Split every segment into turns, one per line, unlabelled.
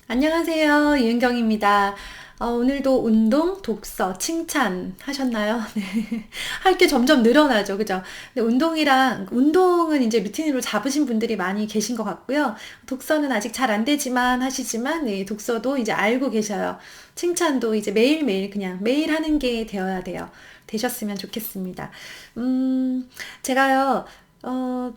안녕하세요. 이은경입니다. 오늘도 운동, 독서, 칭찬 하셨나요? 네. 할 게 점점 늘어나죠. 그죠? 근데 운동은 이제 루틴으로 잡으신 분들이 많이 계신 것 같고요. 독서는 아직 잘 안 되지만 하시지만, 네, 독서도 이제 알고 계셔요. 칭찬도 이제 매일매일 그냥 매일 하는 게 되어야 돼요. 되셨으면 좋겠습니다. 제가요,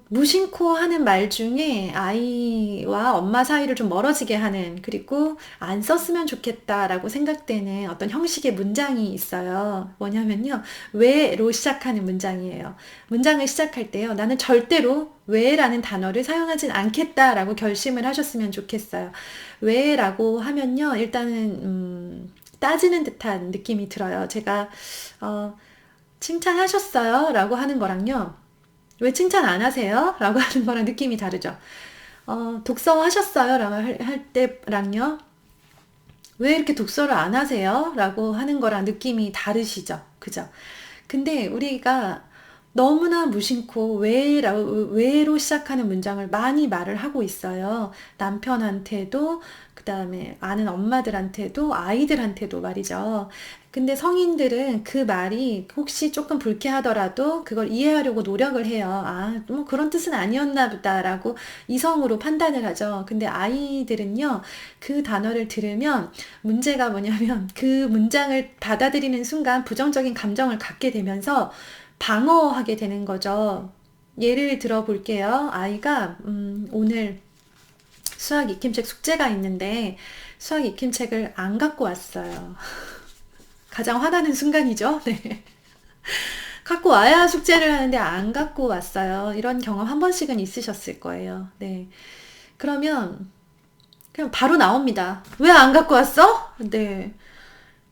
무심코 하는 말 중에 아이와 엄마 사이를 좀 멀어지게 하는, 그리고 안 썼으면 좋겠다라고 생각되는 어떤 형식의 문장이 있어요. 뭐냐면요. 왜로 시작하는 문장이에요. 문장을 시작할 때요. 나는 절대로 왜라는 단어를 사용하진 않겠다라고 결심을 하셨으면 좋겠어요. 왜라고 하면요. 일단은, 따지는 듯한 느낌이 들어요. 제가, 어, 칭찬하셨어요? 라고 하는 거랑요. 왜 칭찬 안 하세요? 라고 하는 거랑 느낌이 다르죠. 독서 하셨어요? 라고 할 때랑요. 왜 이렇게 독서를 안 하세요? 라고 하는 거랑 느낌이 다르시죠. 그죠? 근데 우리가 너무나 무심코 왜로 시작하는 문장을 많이 말을 하고 있어요. 남편한테도, 그 다음에 아는 엄마들한테도, 아이들한테도 말이죠. 근데 성인들은 그 말이 혹시 조금 불쾌하더라도 그걸 이해하려고 노력을 해요. 아, 뭐 그런 뜻은 아니었나 보다라고 이성으로 판단을 하죠. 근데 아이들은요, 그 단어를 들으면 문제가 뭐냐면 그 문장을 받아들이는 순간 부정적인 감정을 갖게 되면서 방어하게 되는 거죠. 예를 들어 볼게요. 아이가 오늘 수학 익힘책 숙제가 있는데 수학 익힘책을 안 갖고 왔어요. 가장 화나는 순간이죠. 네. 갖고 와야 숙제를 하는데 안 갖고 왔어요. 이런 경험 한 번씩은 있으셨을 거예요. 네. 그러면 그냥 바로 나옵니다. 왜 안 갖고 왔어? 네.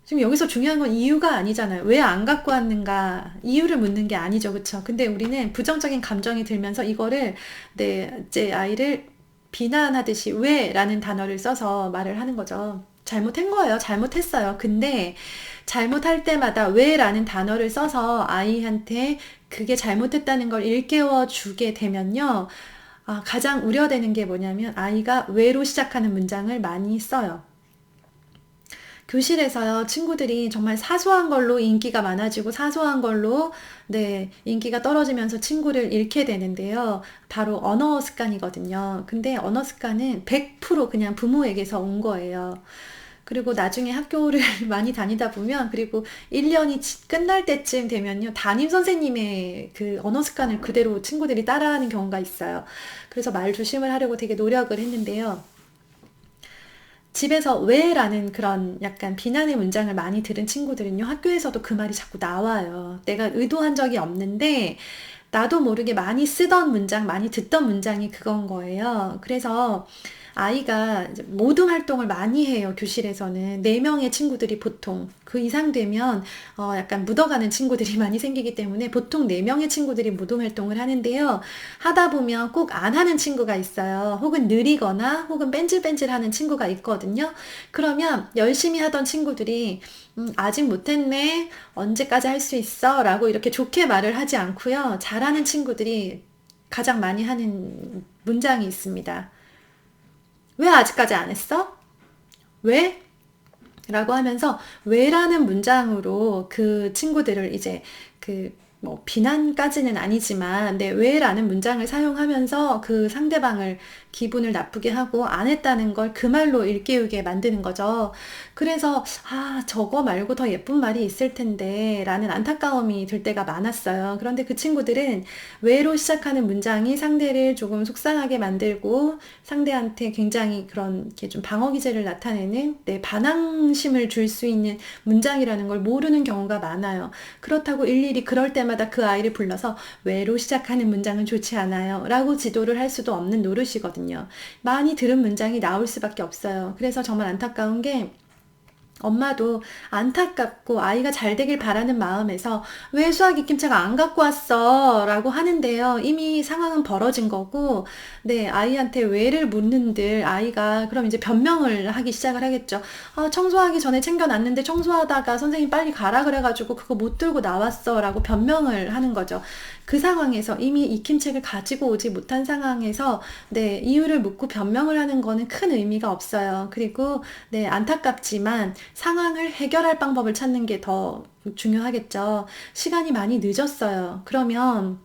지금 여기서 중요한 건 이유가 아니잖아요. 왜 안 갖고 왔는가? 이유를 묻는 게 아니죠. 그쵸? 근데 우리는 부정적인 감정이 들면서 이거를, 네, 제 아이를 비난하듯이 왜? 라는 단어를 써서 말을 하는 거죠. 잘못한 거예요. 잘못했어요. 근데 잘못할 때마다 왜? 라는 단어를 써서 아이한테 그게 잘못했다는 걸 일깨워 주게 되면요. 가장 우려되는 게 뭐냐면 아이가 왜로 시작하는 문장을 많이 써요. 교실에서요, 친구들이 정말 사소한 걸로 인기가 많아지고 사소한 걸로, 네, 인기가 떨어지면서 친구를 잃게 되는데요. 바로 언어 습관이거든요. 근데 언어 습관은 100% 그냥 부모에게서 온 거예요. 그리고 나중에 학교를 많이 다니다 보면, 그리고 1년이 끝날 때쯤 되면요, 담임 선생님의 그 언어 습관을 그대로 친구들이 따라하는 경우가 있어요. 그래서 말 조심을 하려고 되게 노력을 했는데요. 집에서 왜라는 그런 약간 비난의 문장을 많이 들은 친구들은요, 학교에서도 그 말이 자꾸 나와요. 내가 의도한 적이 없는데, 나도 모르게 많이 쓰던 문장, 많이 듣던 문장이 그건 거예요. 그래서 아이가 이제 모든 활동을 많이 해요, 교실에서는. 네명의 친구들이 보통. 그 이상 되면, 약간 묻어가는 친구들이 많이 생기기 때문에 보통 네명의 친구들이 모든 활동을 하는데요. 하다 보면 꼭 안 하는 친구가 있어요. 혹은 느리거나 혹은 뺀질뺀질 하는 친구가 있거든요. 그러면 열심히 하던 친구들이, 아직 못했네. 언제까지 할 수 있어? 라고 이렇게 좋게 말을 하지 않고요. 잘하는 친구들이 가장 많이 하는 문장이 있습니다. 왜 아직까지 안 했어? 왜? 라고 하면서 왜라는 문장으로 그 친구들을 이제 그 뭐 비난까지는 아니지만 네, 왜라는 문장을 사용하면서 그 상대방을 기분을 나쁘게 하고 안 했다는 걸 그 말로 일깨우게 만드는 거죠. 그래서 저거 말고 더 예쁜 말이 있을 텐데 라는 안타까움이 들 때가 많았어요. 그런데 그 친구들은 왜로 시작하는 문장이 상대를 조금 속상하게 만들고 상대한테 굉장히 그런 이렇게 좀 방어 기제를 나타내는 내 반항심을 줄 수 있는 문장이라는 걸 모르는 경우가 많아요. 그렇다고 일일이 그럴 때마다 그 아이를 불러서 왜로 시작하는 문장은 좋지 않아요. 라고 지도를 할 수도 없는 노릇이거든요. 많이 들은 문장이 나올 수밖에 없어요. 그래서 정말 안타까운 게 엄마도 안타깝고 아이가 잘 되길 바라는 마음에서 왜 수학 익힘책 안 갖고 왔어? 라고 하는데요. 이미 상황은 벌어진 거고, 네, 아이한테 왜를 묻는들 아이가 그럼 이제 변명을 하기 시작을 하겠죠. 아, 청소하기 전에 챙겨놨는데 청소하다가 선생님 빨리 가라 그래가지고 그거 못 들고 나왔어. 라고 변명을 하는 거죠. 그 상황에서 이미 익힘책을 가지고 오지 못한 상황에서 네, 이유를 묻고 변명을 하는 거는 큰 의미가 없어요. 그리고 네, 안타깝지만 상황을 해결할 방법을 찾는 게 더 중요하겠죠. 시간이 많이 늦었어요. 그러면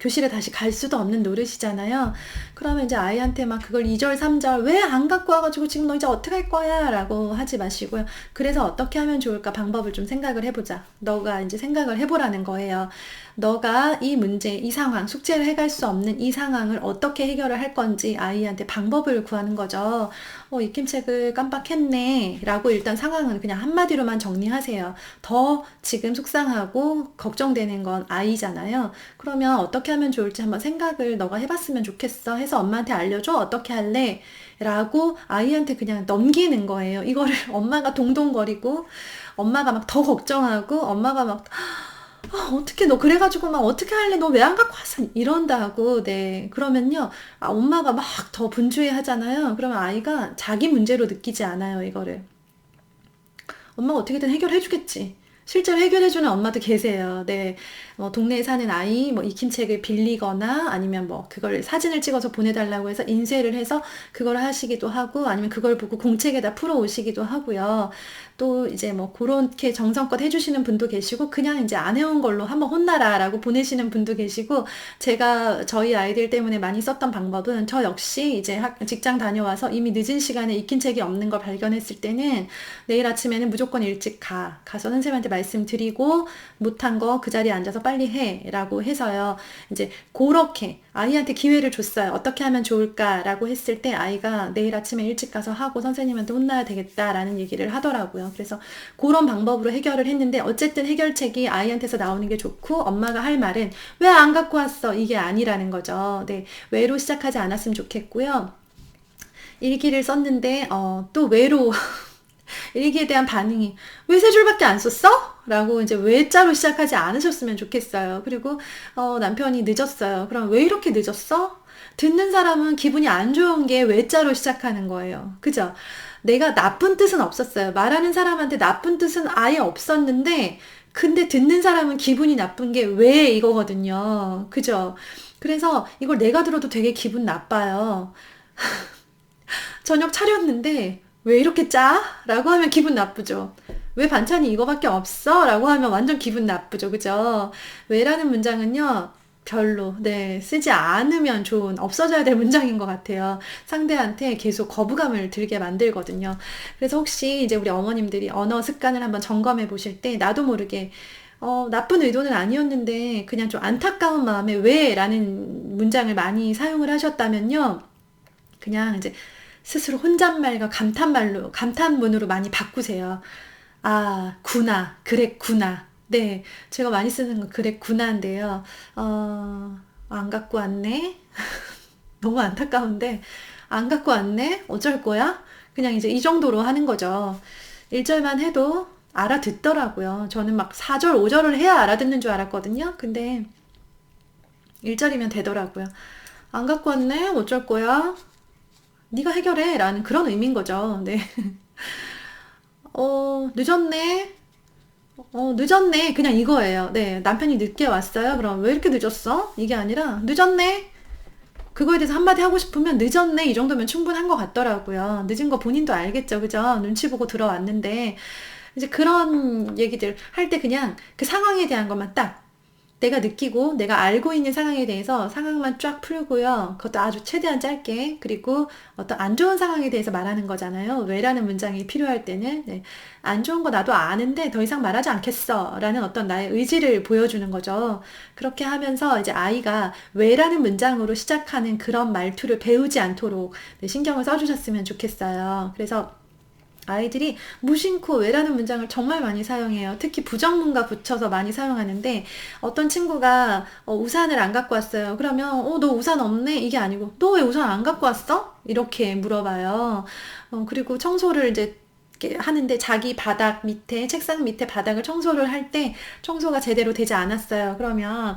교실에 다시 갈 수도 없는 노릇이잖아요. 그러면 이제 아이한테 막 그걸 2절, 3절 왜 안 갖고 와가지고 지금 너 이제 어떻게 할 거야? 라고 하지 마시고요. 그래서 어떻게 하면 좋을까 방법을 좀 생각을 해보자. 너가 이제 생각을 해보라는 거예요. 너가 이 문제, 이 상황, 숙제를 해갈 수 없는 이 상황을 어떻게 해결을 할 건지 아이한테 방법을 구하는 거죠. 익힘책을 깜빡했네. 라고 일단 상황은 그냥 한마디로만 정리하세요. 더 지금 속상하고 걱정되는 건 아이잖아요. 그러면 어떻게 하면 좋을지 한번 생각을 너가 해봤으면 좋겠어 해서 엄마한테 알려줘. 어떻게 할래? 라고 아이한테 그냥 넘기는 거예요. 이거를 엄마가 동동거리고 엄마가 막 더 걱정하고 엄마가 막 어떻게 너 그래가지고 막 어떻게 할래? 너 왜 안 갖고 왔어? 이런다고. 네. 그러면요. 엄마가 막 더 분주해 하잖아요. 그러면 아이가 자기 문제로 느끼지 않아요, 이거를. 엄마가 어떻게든 해결해 주겠지. 실제로 해결해주는 엄마도 계세요. 네. 동네에 사는 아이, 익힘책을 빌리거나 아니면 그걸 사진을 찍어서 보내달라고 해서 인쇄를 해서 그걸 하시기도 하고 아니면 그걸 보고 공책에다 풀어 오시기도 하고요. 또 이제 그렇게 정성껏 해주시는 분도 계시고 그냥 이제 안 해온 걸로 한번 혼나라 라고 보내시는 분도 계시고 제가 저희 아이들 때문에 많이 썼던 방법은 저 역시 이제 직장 다녀와서 이미 늦은 시간에 익힌책이 없는 걸 발견했을 때는 내일 아침에는 무조건 일찍 가서 선생님한테 말씀드리고 못한 거 그 자리에 앉아서 빨리 해 라고 해서요. 이제 그렇게 아이한테 기회를 줬어요. 어떻게 하면 좋을까라고 했을 때 아이가 내일 아침에 일찍 가서 하고 선생님한테 혼나야 되겠다라는 얘기를 하더라고요. 그래서 그런 방법으로 해결을 했는데 어쨌든 해결책이 아이한테서 나오는 게 좋고 엄마가 할 말은 왜 안 갖고 왔어? 이게 아니라는 거죠. 네, 왜로 시작하지 않았으면 좋겠고요. 일기를 썼는데 또 왜로 일기에 대한 반응이 왜 세 줄밖에 안 썼어? 라고 이제 왜자로 시작하지 않으셨으면 좋겠어요. 그리고 남편이 늦었어요. 그럼 왜 이렇게 늦었어? 듣는 사람은 기분이 안 좋은 게 왜자로 시작하는 거예요. 그죠? 내가 나쁜 뜻은 없었어요. 말하는 사람한테 나쁜 뜻은 아예 없었는데 근데 듣는 사람은 기분이 나쁜 게 왜 이거거든요. 그죠? 그래서 이걸 내가 들어도 되게 기분 나빠요. 저녁 차렸는데 왜 이렇게 짜? 라고 하면 기분 나쁘죠. 왜 반찬이 이거밖에 없어? 라고 하면 완전 기분 나쁘죠. 그죠? 왜라는 문장은요. 별로, 네, 쓰지 않으면 좋은, 없어져야 될 문장인 것 같아요. 상대한테 계속 거부감을 들게 만들거든요. 그래서 혹시 이제 우리 어머님들이 언어 습관을 한번 점검해 보실 때, 나도 모르게, 나쁜 의도는 아니었는데, 그냥 좀 안타까운 마음에 왜? 라는 문장을 많이 사용을 하셨다면요. 그냥 이제 스스로 혼잣말과 감탄말로, 감탄문으로 많이 바꾸세요. 아, 구나. 그랬구나. 네. 제가 많이 쓰는 건 그랬구나인데요. 안 갖고 왔네. 너무 안타까운데, 안 갖고 왔네? 어쩔 거야? 그냥 이제 이 정도로 하는 거죠. 1절만 해도 알아듣더라고요. 저는 막 4절, 5절을 해야 알아듣는 줄 알았거든요. 근데 1절이면 되더라고요. 안 갖고 왔네? 어쩔 거야? 네가 해결해 라는 그런 의미인 거죠. 네. 늦었네. 늦었네. 그냥 이거예요. 네. 남편이 늦게 왔어요. 그럼 왜 이렇게 늦었어? 이게 아니라 늦었네. 그거에 대해서 한마디 하고 싶으면 늦었네. 이 정도면 충분한 것 같더라고요. 늦은 거 본인도 알겠죠. 그죠? 눈치 보고 들어왔는데. 이제 그런 얘기들 할 때 그냥 그 상황에 대한 것만 딱 내가 느끼고 내가 알고 있는 상황에 대해서 상황만 쫙 풀고요. 그것도 아주 최대한 짧게 그리고 어떤 안 좋은 상황에 대해서 말하는 거잖아요. 왜라는 문장이 필요할 때는 네. 안 좋은 거 나도 아는데 더 이상 말하지 않겠어 라는 어떤 나의 의지를 보여주는 거죠. 그렇게 하면서 이제 아이가 왜라는 문장으로 시작하는 그런 말투를 배우지 않도록 네, 신경을 써주셨으면 좋겠어요. 그래서 아이들이 무심코 왜라는 문장을 정말 많이 사용해요. 특히 부정문과 붙여서 많이 사용하는데 어떤 친구가 우산을 안 갖고 왔어요. 그러면 너 우산 없네? 이게 아니고 너 왜 우산 안 갖고 왔어? 이렇게 물어봐요. 그리고 청소를 이제 이렇게 하는데 자기 바닥 밑에, 책상 밑에 바닥을 청소를 할 때 청소가 제대로 되지 않았어요. 그러면,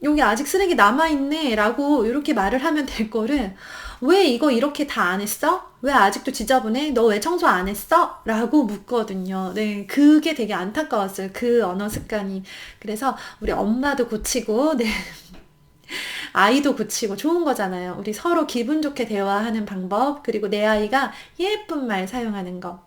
여기 아직 쓰레기 남아있네 라고 이렇게 말을 하면 될 거를, 왜 이거 이렇게 다 안 했어? 왜 아직도 지저분해? 너 왜 청소 안 했어? 라고 묻거든요. 네, 그게 되게 안타까웠어요. 그 언어 습관이. 그래서 우리 엄마도 고치고, 네, 아이도 고치고 좋은 거잖아요. 우리 서로 기분 좋게 대화하는 방법, 그리고 내 아이가 예쁜 말 사용하는 거.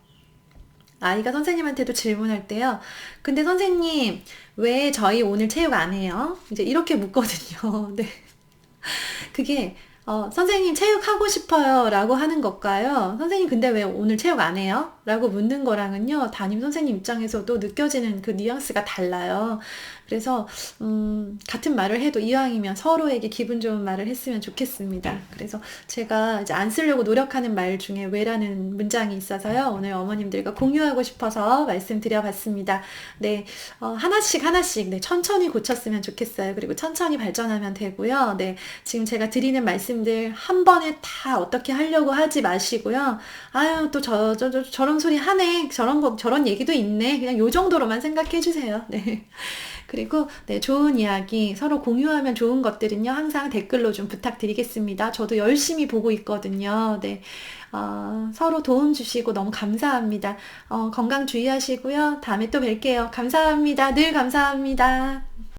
아이가 선생님한테도 질문할 때요. 근데 선생님, 왜 저희 오늘 체육 안 해요? 이제 이렇게 묻거든요. 네. 그게 선생님 체육하고 싶어요 라고 하는 것과요. 선생님 근데 왜 오늘 체육 안 해요? 라고 묻는 거랑은요. 담임 선생님 입장에서도 느껴지는 그 뉘앙스가 달라요. 그래서 같은 말을 해도 이왕이면 서로에게 기분 좋은 말을 했으면 좋겠습니다. 그래서 제가 이제 안 쓰려고 노력하는 말 중에 왜라는 문장이 있어서요. 오늘 어머님들과 공유하고 싶어서 말씀드려봤습니다. 네, 하나씩 하나씩 네, 천천히 고쳤으면 좋겠어요. 그리고 천천히 발전하면 되고요. 네, 지금 제가 드리는 말씀들 한 번에 다 어떻게 하려고 하지 마시고요. 아유, 또 저런 소리 하네. 저런 얘기도 있네. 그냥 요 정도로만 생각해 주세요. 네. 그리고 네, 좋은 이야기 서로 공유하면 좋은 것들은요. 항상 댓글로 좀 부탁드리겠습니다. 저도 열심히 보고 있거든요. 네. 서로 도움 주시고 너무 감사합니다. 건강 주의하시고요. 다음에 또 뵐게요. 감사합니다. 늘 감사합니다.